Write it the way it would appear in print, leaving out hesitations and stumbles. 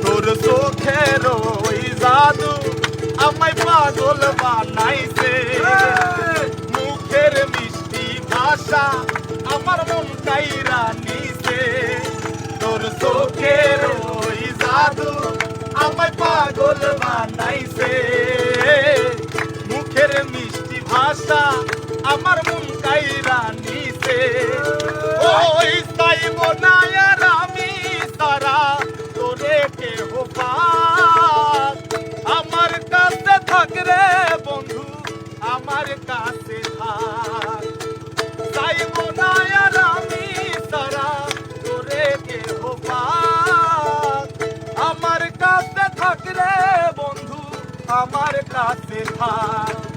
তোর চোখের ওই জাদু আমায় পাগল বানাইছে, মুখের মিষ্টি ভাষা আমার মন কাইরা নিছে। তোর চোখের ওই জাদু আমায় পাগল বানাইছে, মুখের মিষ্টি ভাষা আমার মন কাইরা নিছে। ওই চাইব না আর আমি সারা তোরে কেহ পাক, আমার কাছে থাক রে বন্ধু, আমার কাছে থাক। চাইব না আর আমি সারা তোরে কেহ পাক, আমার কাছে থাক রে বন্ধু, আমার কাছে থাক।